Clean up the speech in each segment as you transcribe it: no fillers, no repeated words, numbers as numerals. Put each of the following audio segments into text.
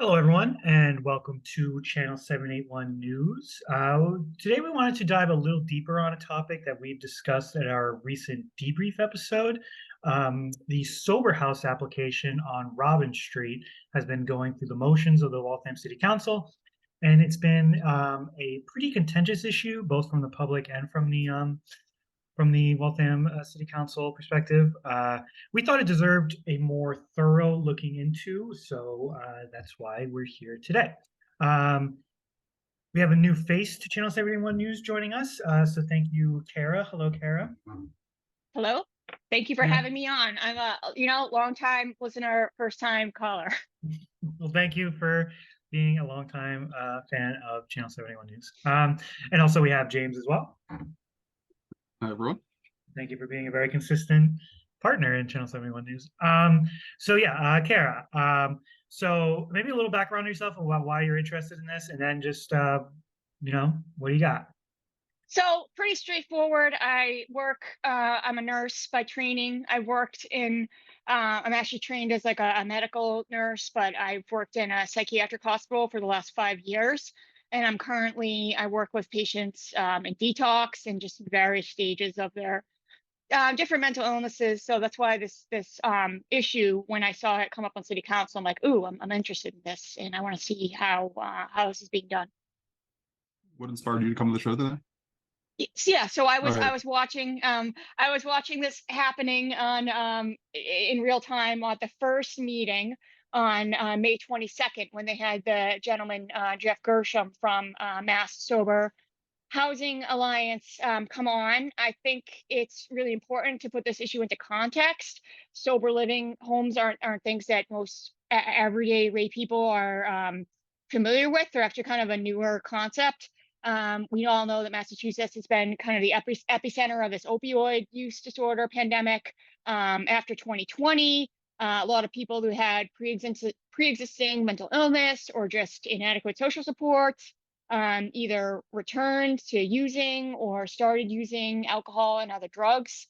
Hello, everyone, and welcome to Channel 781 News. Today, we wanted to dive a little deeper on a topic that we've discussed at our recent debrief episode. The Sober House application on Robin Street has been going through the motions of the Waltham City Council, and it's been a pretty contentious issue, both from the public and from the Waltham City Council perspective. We thought it deserved a more thorough looking into, so that's why we're here today. Um, we have a new face to Channel 71 News joining us, so thank you, Kara. Hello, Kara. Hello. Thank you for Yeah. having me on. I'm a, long time listener, first time caller. Well, thank you for being a longtime fan of Channel 71 News. And also, we have James as well. Hi, everyone. Thank you for being a very consistent partner in Channel 71 News. So yeah, Kara. So maybe a little background on yourself about why you're interested in this, and then just what do you got? So pretty straightforward. I'm a nurse by training. I'm actually trained as like a medical nurse, but I've worked in a psychiatric hospital for the last 5 years. And I work with patients in detox and just various stages of their different mental illnesses. So that's why this issue, when I saw it come up on City Council, I'm like, ooh, I'm interested in this, and I want to see how this is being done. What inspired you to come to the show today? Yeah, so I was All right. I was watching this happening on in real time at the first meeting on May 22nd, when they had the gentleman Jeff Gershom from Mass Sober Housing Alliance come on. I think it's really important to put this issue into context. Sober living homes aren't things that most everyday lay people are familiar with. They're actually kind of a newer concept. We all know that Massachusetts has been kind of the epicenter of this opioid use disorder pandemic. After 2020, a lot of people who had pre-existing mental illness or just inadequate social supports either returned to using or started using alcohol and other drugs.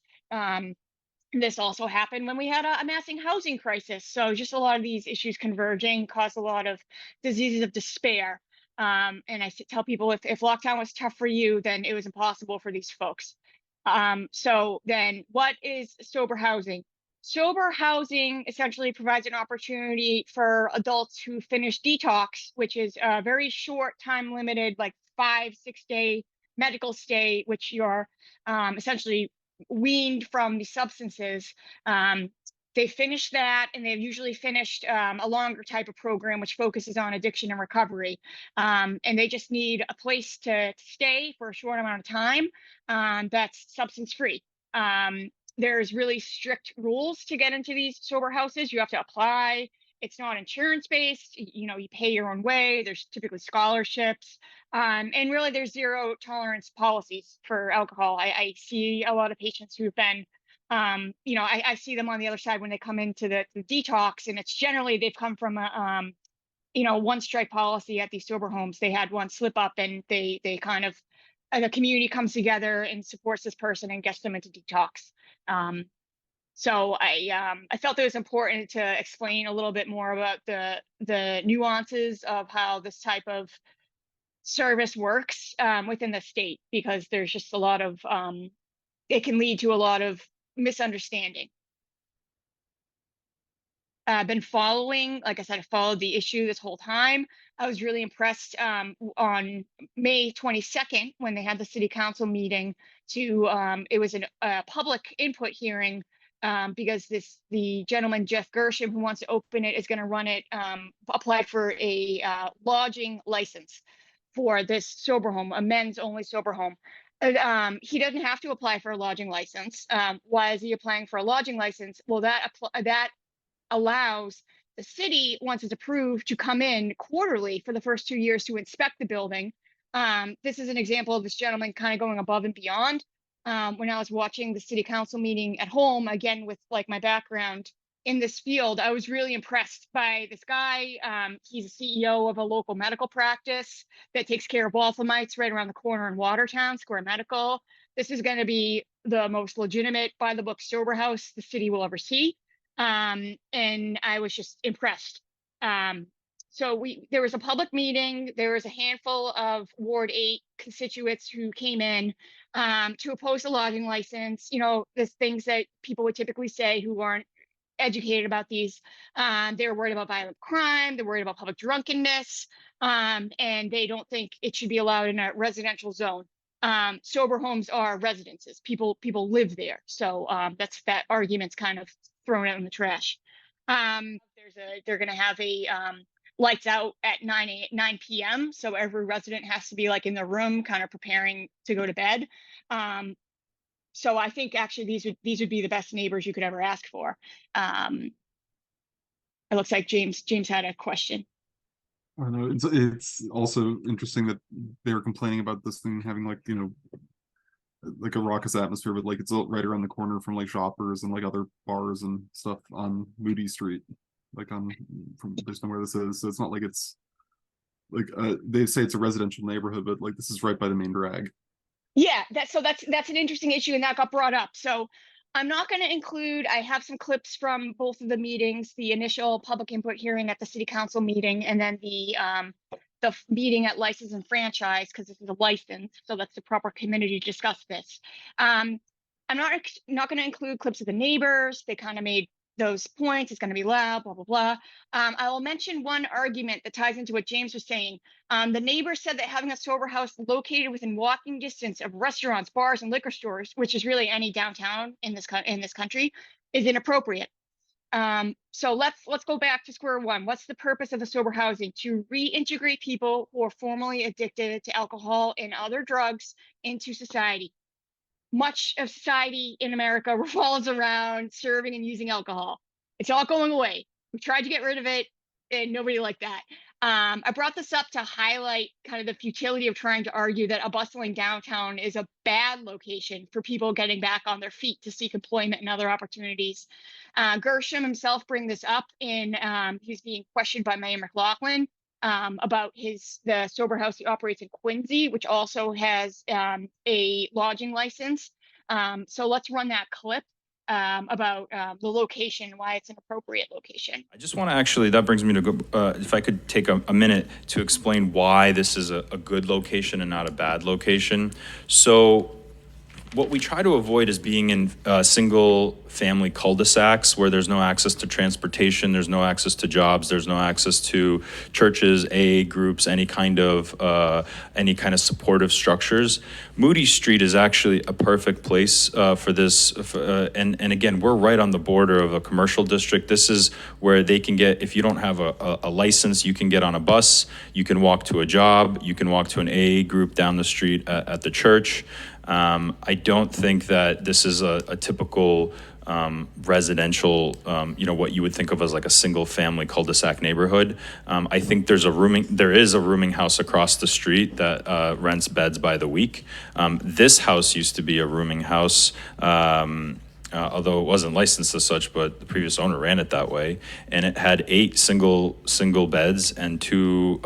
This also happened when we had a massing housing crisis. So just a lot of these issues converging caused a lot of diseases of despair. And I tell people, if lockdown was tough for you, then it was impossible for these folks. So then what is sober housing? Sober housing essentially provides an opportunity for adults who finish detox, which is a very short time limited, like 5-6 day medical stay, which you're essentially weaned from the substances. They finish that, and they've usually finished a longer type of program which focuses on addiction and recovery. And they just need a place to stay for a short amount of time that's substance free. There's really strict rules to get into these sober houses. You have to apply. It's not insurance based. You pay your own way. There's typically scholarships. And really, there's zero tolerance policies for alcohol. I see a lot of patients who've been I see them on the other side when they come into the detox, and it's generally they've come from a one strike policy at these sober homes. They had one slip up, and they kind of the community comes together and supports this person and gets them into detox. So I felt it was important to explain a little bit more about the nuances of how this type of service works within the state, because there's just a lot of it can lead to a lot of misunderstanding. I've been following, like I said, I followed the issue this whole time. I was really impressed on May 22nd when they had the city council meeting it was a public input hearing because the gentleman, Jeff Gershom, who wants to open it, is going to run it, apply for a lodging license for this sober home, a men's only sober home. He doesn't have to apply for a lodging license. Why is he applying for a lodging license? Well, that allows the city, once it's approved, to come in quarterly for the first 2 years to inspect the building. This is an example of this gentleman kind of going above and beyond. When I was watching the city council meeting at home, again, with like my background in this field, I was really impressed by this guy. He's a CEO of a local medical practice that takes care of Walthamites right around the corner in Watertown, Square Medical. This is going to be the most legitimate, by the book sober house the city will ever see. And I was just impressed. So there was a public meeting. There was a handful of Ward 8 constituents who came in to oppose the lodging license. You know, the things that people would typically say who aren't educated about these. They were worried about violent crime. They're worried about public drunkenness, and they don't think it should be allowed in a residential zone. Sober homes are residences. People live there, so that argument's kind of thrown out in the trash. They're going to have a lights out at 9 p.m. So every resident has to be like in the room, kind of preparing to go to bed. So I think actually these would be the best neighbors you could ever ask for. It looks like James had a question. I don't know. It's also interesting that they were complaining about this thing having like, you know, like a raucous atmosphere, but like it's right around the corner from like Shoppers and like other bars and stuff on Moody Street, like from based on where this is. So it's not like it's like they say it's a residential neighborhood, but like this is right by the main drag. Yeah, that's an interesting issue, and that got brought up. So I'm not going to include, I have some clips from both of the meetings, the initial public input hearing at the city council meeting, and then the meeting at license and franchise, because this is a license, so that's the proper committee to discuss this. I'm not going to include clips of the neighbors. They kind of made those points. It's going to be loud, blah, blah, blah. I will mention one argument that ties into what James was saying. The neighbor said that having a sober house located within walking distance of restaurants, bars, and liquor stores, which is really any downtown in this country, is inappropriate. So let's go back to square one. What's the purpose of the sober housing? To reintegrate people who are formerly addicted to alcohol and other drugs into society. Much of society in America revolves around serving and using alcohol. It's all going away. We tried to get rid of it, and nobody liked that. I brought this up to highlight kind of the futility of trying to argue that a bustling downtown is a bad location for people getting back on their feet to seek employment and other opportunities. Gershom himself bring this up in, he's being questioned by Mayor McLaughlin about the sober house he operates in Quincy, which also has a lodging license. So let's run that clip about the location, why it's an appropriate location. I just want to actually, that brings me to go, if I could take a minute to explain why this is a good location and not a bad location. So what we try to avoid is being in single family cul-de-sacs where there's no access to transportation, there's no access to jobs, there's no access to churches, AA groups, any kind of supportive structures. Moody Street is actually a perfect place for this. And again, we're right on the border of a commercial district. This is where they can get, if you don't have a license, you can get on a bus, you can walk to a job, you can walk to an AA group down the street at the church. I don't think that this is a typical residential, what you would think of as like a single family cul-de-sac neighborhood. I think there is a rooming house across the street that rents beds by the week. This house used to be a rooming house, although it wasn't licensed as such, but the previous owner ran it that way, and it had 8 single beds and 2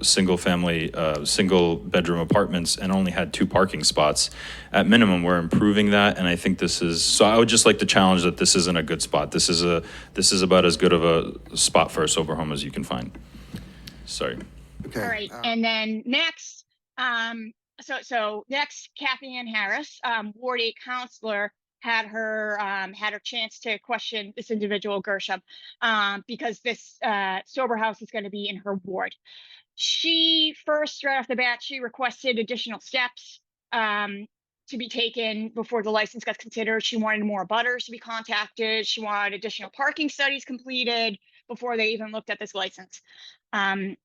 single bedroom apartments, and only had 2 parking spots. At minimum, we're improving that, and I think this is, so I would just like to challenge that this isn't a good spot. This is about as good of a spot for a sober home as you can find. Sorry. Okay. All right, and then next, So next, Kathy Ann Harris, Ward 8 counselor, had her chance to question this individual, Gershom, because this sober house is going to be in her ward. She first, right off the bat, she requested additional steps to be taken before the license got considered. She wanted more abutters to be contacted. She wanted additional parking studies completed before they even looked at this license.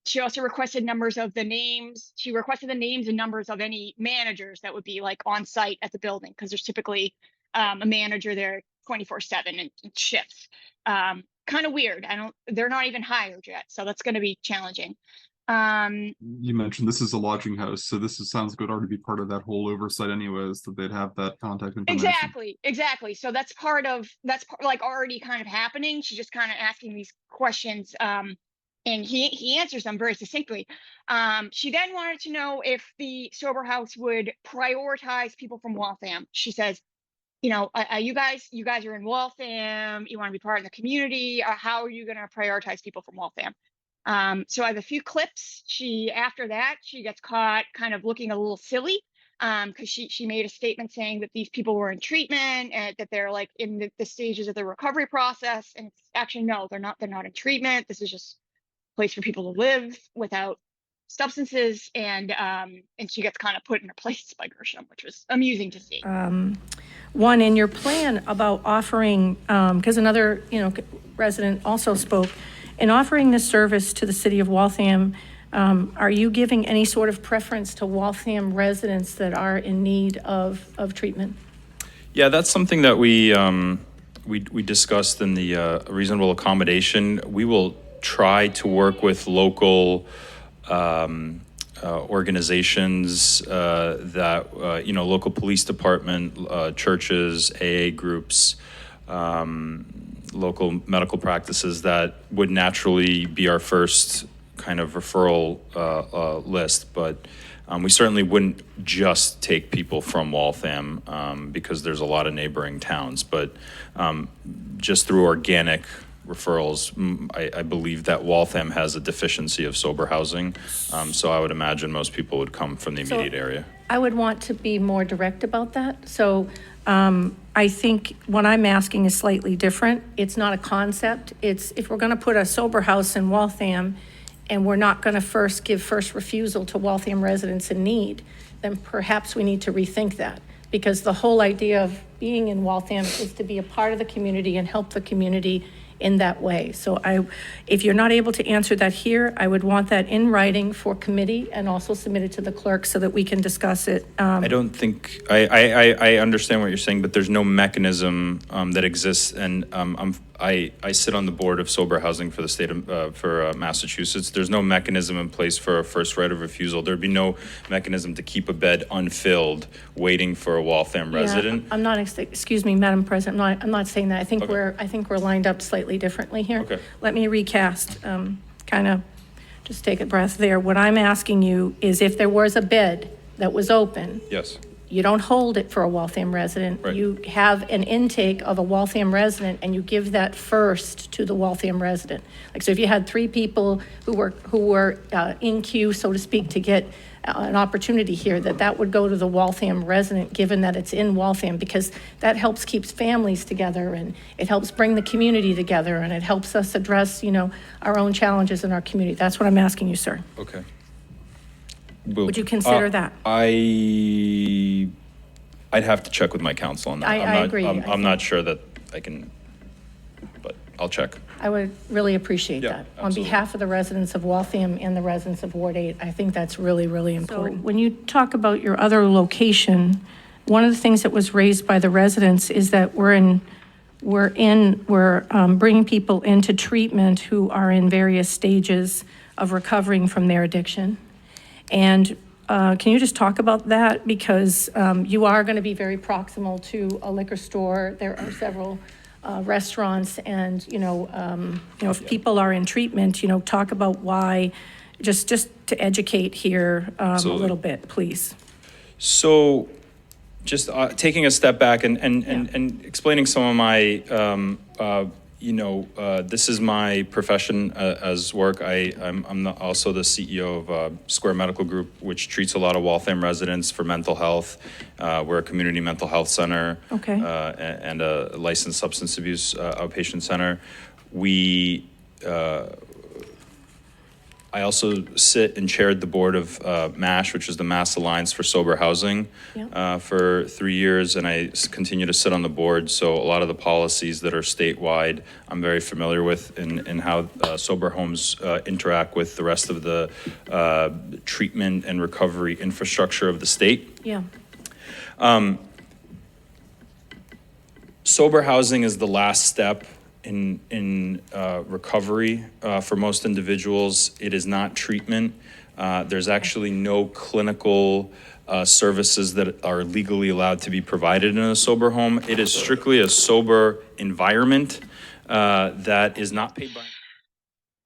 She also requested numbers of the names. She requested the names and numbers of any managers that would be like on site at the building, because there's typically a manager there 24/7 and shifts. Kind of weird. They're not even hired yet, so that's going to be challenging. You mentioned this is a lodging house, so sounds like it would already be part of that whole oversight anyways, that they'd have that contact information. Exactly. So that's like already kind of happening. She's just kind of asking these questions, and he answers them very succinctly. She then wanted to know if the sober house would prioritize people from Waltham. She says, you guys are in Waltham, you want to be part of the community. How are you going to prioritize people from Waltham? So I have a few clips. After that, she gets caught kind of looking a little silly because she made a statement saying that these people were in treatment and that they're like in the stages of the recovery process. And it's actually, no, they're not in treatment. This is just a place for people to live without substances. And she gets kind of put in her place by Gershom, which was amusing to see. One, in your plan about offering, because another, resident also spoke, in offering this service to the city of Waltham, are you giving any sort of preference to Waltham residents that are in need of treatment? Yeah, that's something that we discussed in the reasonable accommodation. We will try to work with local organizations that, local police department, churches, AA groups, local medical practices that would naturally be our first kind of referral list. But we certainly wouldn't just take people from Waltham because there's a lot of neighboring towns. But just through organic referrals, I believe that Waltham has a deficiency of sober housing. So I would imagine most people would come from the immediate area. I would want to be more direct about that. So I think what I'm asking is slightly different. It's not a concept. It's if we're going to put a sober house in Waltham and we're not going to give first refusal to Waltham residents in need, then perhaps we need to rethink that. Because the whole idea of being in Waltham is to be a part of the community and help the community in that way. So if you're not able to answer that here, I would want that in writing for committee and also submitted to the clerk so that we can discuss it. I don't think, I understand what you're saying, but there's no mechanism that exists. And I sit on the board of sober housing for the state of, for Massachusetts. There's no mechanism in place for a first right of refusal. There'd be no mechanism to keep a bed unfilled waiting for a Waltham resident. I'm not, excuse me, Madam President, I'm not saying that. I think we're lined up slightly differently here. Okay. Let me recast, kind of just take a breath there. What I'm asking you is if there was a bed that was open, Yes. you don't hold it for a Waltham resident. Right. You have an intake of a Waltham resident and you give that first to the Waltham resident. Like, so if you had 3 people who were in queue, so to speak, to get an opportunity here, that would go to the Waltham resident, given that it's in Waltham, because that helps keeps families together and it helps bring the community together and it helps us address, our own challenges in our community. That's what I'm asking you, sir. Okay. Would you consider that? I'd have to check with my counsel on that. I agree. I'm not sure that I can, but I'll check. I would really appreciate Yeah, that. On absolutely. behalf of the residents of Waltham and the residents of Ward 8, I think that's really, really important. When you talk about your other location, one of the things that was raised by the residents is that we're bringing people into treatment who are in various stages of recovering from their addiction. And can you just talk about that? Because you are going to be very proximal to a liquor store. There are several restaurants, and if people are in treatment, talk about why. Just to educate here a Absolutely. little bit, please. So, just taking a step back and explaining some of my, this is my profession as work. I'm also the CEO of Square Medical Group, which treats a lot of Waltham residents for mental health. We're a community mental health center. Okay. And a licensed substance abuse outpatient center. I also sit and chaired the board of MASH, which is the Mass Alliance for Sober Housing, Yeah. for 3 years, and I continue to sit on the board. So a lot of the policies that are statewide, I'm very familiar with in how sober homes interact with the rest of the treatment and recovery infrastructure of the state. Yeah. Sober housing is the last step in recovery for most individuals. It is not treatment. There's actually no clinical services that are legally allowed to be provided in a sober home. It is strictly a sober environment that is not paid by.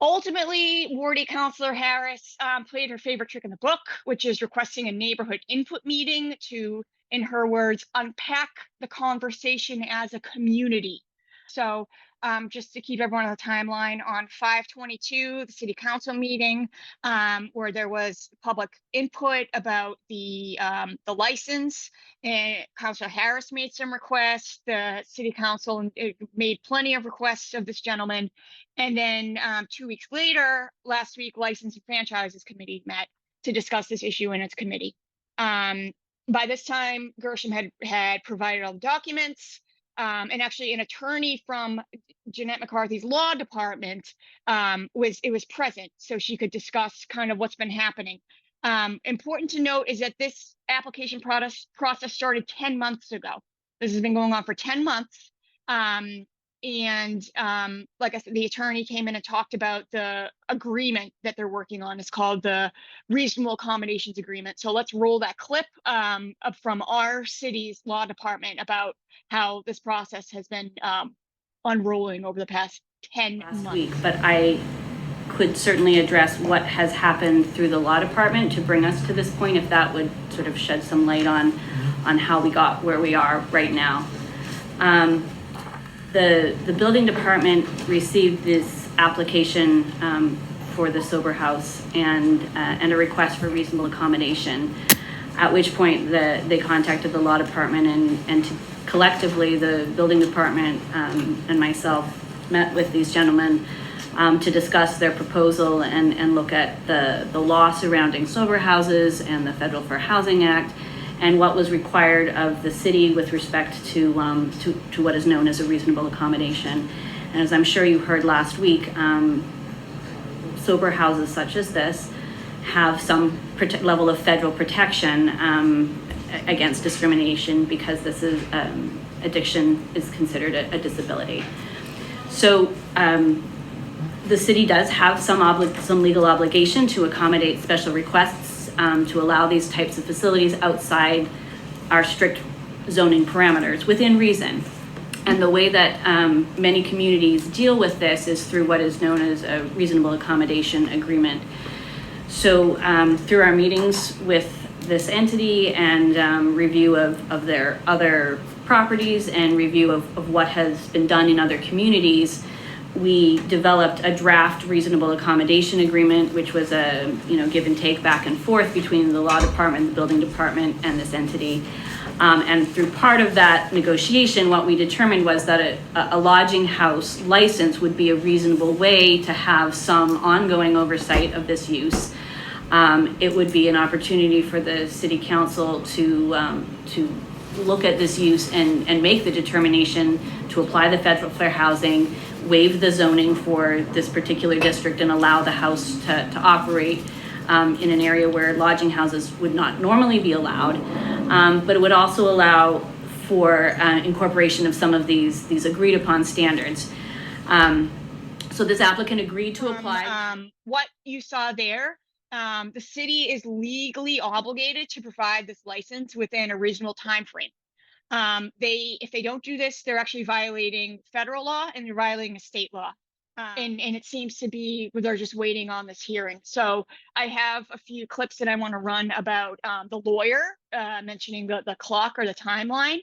Ultimately, Ward 8 Councilor Harris played her favorite trick in the book, which is requesting a neighborhood input meeting to in her words, unpack the conversation as a community. So just to keep everyone on the timeline, on 5/22, the city council meeting, where there was public input about the license, and Councilor Harris made some requests. The city council made plenty of requests of this gentleman. And then 2 weeks later, last week, License and Franchises Committee met to discuss this issue in its committee. By this time, Gershom had provided all the documents. And actually an attorney from Jeanette McCarthy's law department was present, so she could discuss kind of what's been happening. Important to note is that this application process started 10 months ago. This has been going on for 10 months. Like I said, the attorney came in and talked about the agreement that they're working on. It's called the Reasonable Accommodations Agreement. So let's roll that clip from our city's law department about how this process has been unrolling over the past 10 months. Week, but I could certainly address what has happened through the law department to bring us to this point, if that would sort of shed some light on how we got where we are right now. The building department received this application for the sober house and a request for reasonable accommodation, at which point they contacted the law department and collectively the building department and myself met with these gentlemen to discuss their proposal and look at the law surrounding sober houses and the Federal Fair Housing Act and what was required of the city with respect to what is known as a reasonable accommodation. And as I'm sure you heard last week, sober houses such as this have some level of federal protection against discrimination because this is addiction is considered a disability. So the city does have some legal obligation to accommodate special requests to allow these types of facilities outside our strict zoning parameters within reason. And the way that many communities deal with this is through what is known as a reasonable accommodation agreement. So through our meetings with this entity and review of their other properties and review of what has been done in other communities, we developed a draft reasonable accommodation agreement, which was a give and take back and forth between the law department, the building department, and this entity. And through part of that negotiation, what we determined was that a lodging house license would be a reasonable way to have some ongoing oversight of this use. It would be an opportunity for the city council to look at this use and make the determination to apply the Federal Fair Housing, waive the zoning for this particular district, and allow the house to operate in an area where lodging houses would not normally be allowed. But it would also allow for incorporation of some of these agreed upon standards. So this applicant agreed to apply. What you saw there, the city is legally obligated to provide this license within a reasonable time frame. If they don't do this, they're actually violating federal law and they're violating a state law. And it seems to be they're just waiting on this hearing. So I have a few clips that I want to run about the lawyer mentioning the clock or the timeline.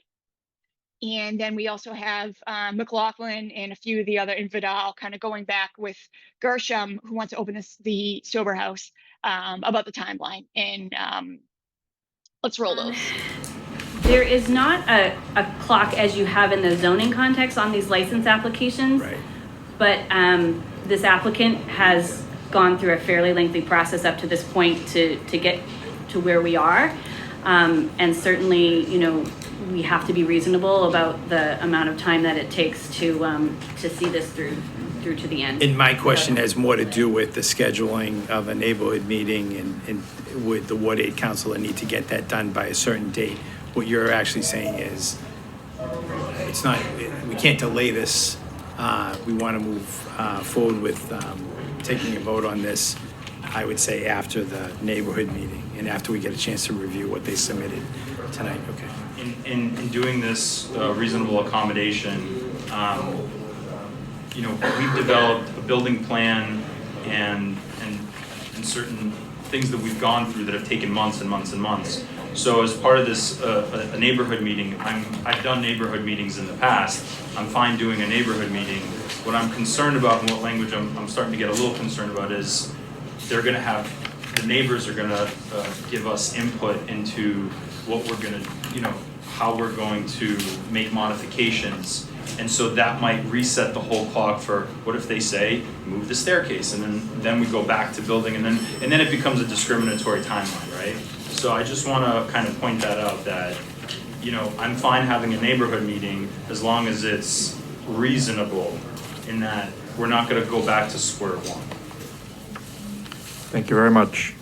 And then we also have McLaughlin and a few of the other in Vidal kind of going back with Gershom, who wants to open the sober house, about the timeline. And let's roll those. There is not a clock as you have in the zoning context on these license applications. Right. But this applicant has gone through a fairly lengthy process up to this point to get to where we are. And certainly, we have to be reasonable about the amount of time that it takes to see this through to the end. And my question has more to do with the scheduling of a neighborhood meeting and would the Ward 8 councilor need to get that done by a certain date? What you're actually saying is we can't delay this. We want to move forward with taking a vote on this, I would say, after the neighborhood meeting and after we get a chance to review what they submitted tonight. Okay. In doing this reasonable accommodation, we've developed a building plan and certain things that we've gone through that have taken months and months and months. So as part of this, a neighborhood meeting, I've done neighborhood meetings in the past. I'm fine doing a neighborhood meeting. What I'm concerned about and what language I'm starting to get a little concerned about is they're gonna have, the neighbors are gonna give us input into what we're gonna, how we're going to make modifications. And so that might reset the whole clock for, what if they say, move the staircase, and then we go back to building, and then it becomes a discriminatory timeline, right? So I just wanna kind of point that out, that, I'm fine having a neighborhood meeting as long as it's reasonable, in that we're not gonna go back to square one. Thank you very much.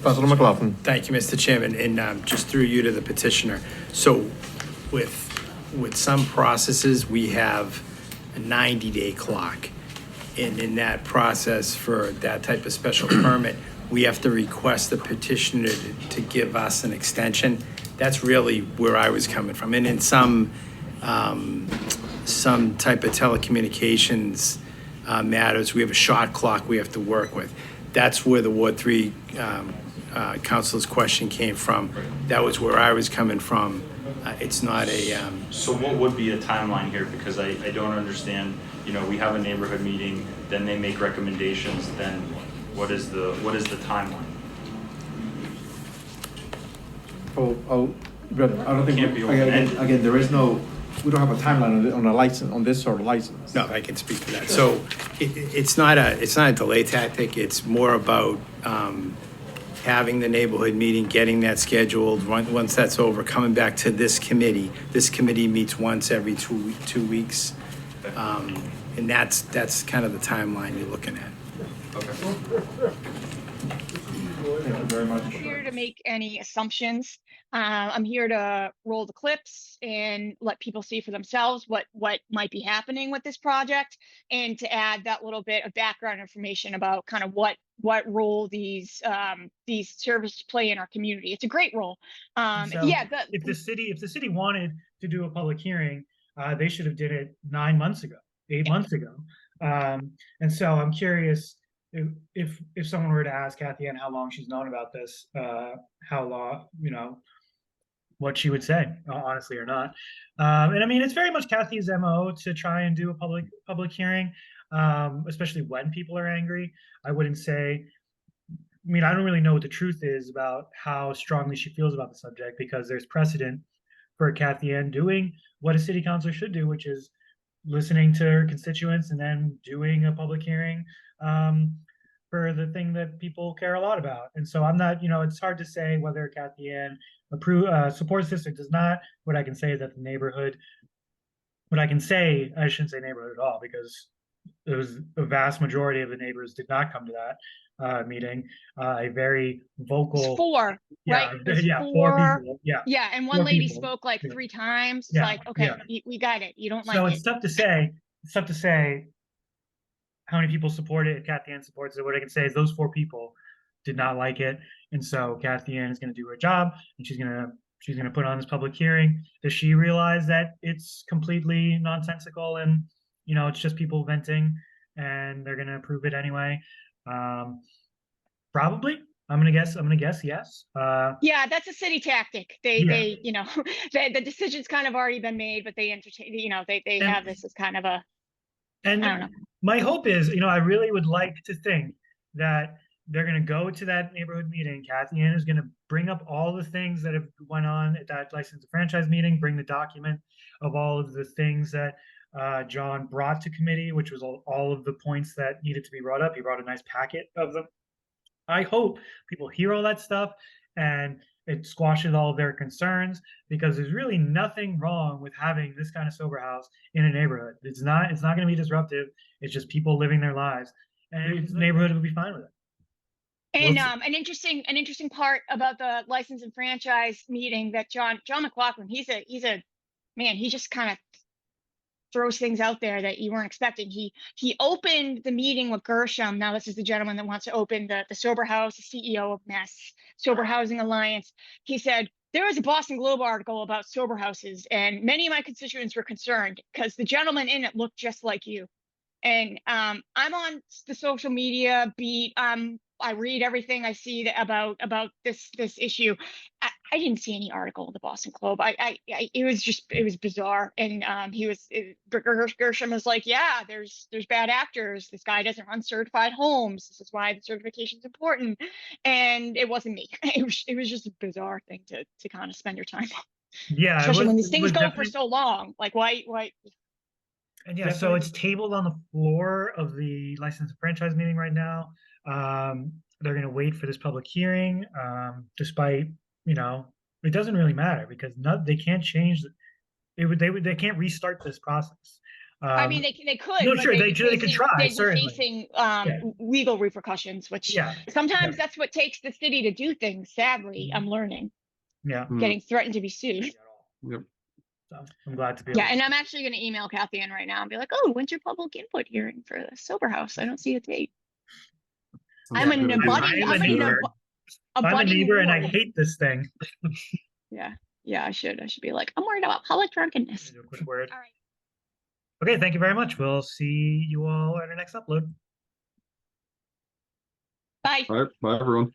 Councilor McLaughlin. Thank you, Mr. Chairman, and just through you to the petitioner. So with some processes, we have a 90-day clock. And in that process, for that type of special permit, we have to request the petitioner to give us an extension. That's really where I was coming from. And in some type of telecommunications matters, we have a shot clock we have to work with. That's where the Ward 3 council's question came from. That was where I was coming from. It's not a, So what would be a timeline here? Because I don't understand, we have a neighborhood meeting, then they make recommendations, then what is the timeline? But I don't think, Can't be again, open-ended. there is no, we don't have a timeline on a license, on this sort of license. no, I can speak to that. So it's not a delay tactic. It's more about having the neighborhood meeting, getting that scheduled. Once that's over, coming back to this committee. This committee meets once every 2 weeks. And that's kind of the timeline you're looking at. Thank you very much. I'm here to make any assumptions. I'm here to roll the clips and let people see for themselves what might be happening with this project, and to add that little bit of background information about kind of what role these services play in our community. It's a great role. So Yeah, if the city wanted to do a public hearing, they should have did it 9 months ago, 8 months ago. And so I'm curious if someone were to ask Kathy Ann how long she's known about this, how long, what she would say, honestly or not. And I mean, it's very much Kathy's MO to try and do a public hearing, especially when people are angry. I wouldn't say, I don't really know what the truth is about how strongly she feels about the subject, because there's precedent for Kathy Ann doing what a city councilor should do, which is listening to her constituents and then doing a public hearing for the thing that people care a lot about. And so I'm not, it's hard to say whether Kathy Ann supports this or does not. What I can say is that I shouldn't say neighborhood at all, because it was a vast majority of the neighbors did not come to that meeting. A very vocal. it's 4, Yeah, right? It's yeah, 4 people. Yeah. Yeah, and one 4 lady people. spoke like Yeah. 3 times. It's Yeah, like, okay, yeah. we got it. You don't So like it's it. tough to say. It's tough to say how many people support it. If Kathy Ann supports it, what I can say is those 4 people did not like it, and so Kathy Ann is going to do her job, and she's going to put on this public hearing. Does she realize that it's completely nonsensical and it's just people venting, and they're going to approve it anyway? Probably. I'm gonna guess yes. Yeah, that's a city tactic. They, Yeah. the decision's kind of already been made, but they entertain, they And- have this as kind of a, And I don't know. my hope is, I really would like to think that they're going to go to that neighborhood meeting. Kathy Ann is going to bring up all the things that have went on at that license and franchise meeting, bring the document of all of the things that John brought to committee, which was all of the points that needed to be brought up. He brought a nice packet of them. I hope people hear all that stuff and it squashes all of their concerns, because there's really nothing wrong with having this kind of sober house in a neighborhood. It's not going to be disruptive. It's just people living their lives, and the neighborhood will be fine with it. And an interesting part about the license and franchise meeting that John McLaughlin, he's a man, he just kind of throws things out there that you weren't expecting. He opened the meeting with Gershom. Now this is the gentleman that wants to open the Sober House, the CEO of Mass Sober Housing Alliance. He said, there was a Boston Globe article about sober houses, and many of my constituents were concerned because the gentleman in it looked just like you. And I'm on the social media beat. I read everything I see about this issue. I didn't see any article in the Boston Globe. It was bizarre. And Gershom was like, yeah, there's bad actors. This guy doesn't run certified homes. This is why the certification is important. And it wasn't me. It was just a bizarre thing to kind of spend your time on. Yeah, Especially when these it things was go for definitely- so long. Like why And yeah, so it's tabled on the floor of the license and franchise meeting right now. They're going to wait for this public hearing, despite, you know, it doesn't really matter because they can't change they can't restart this process. I mean, they could. no, but sure, they'd be they could facing- try, They'd be certainly. facing Yeah. legal repercussions, which Yeah, sometimes yeah. that's what takes the city to do things. Sadly, I'm learning, yeah. Hmm. getting threatened to be sued. Yep. So I'm glad to be Yeah, able and I'm actually going to email Kathy Ann right now and be like, "Oh, when's your public input hearing for the sober house? I don't see a date." Sounds I'm like an a good idea. abutting. I'm I'm a an neighbor. I'm a abutting neighbor and I ward. hate this thing. Yeah, I should be like, I'm worried about public drunkenness. Do a quick word. All right. Okay, thank you very much. We'll see you all at our next upload. Bye. All right, bye everyone.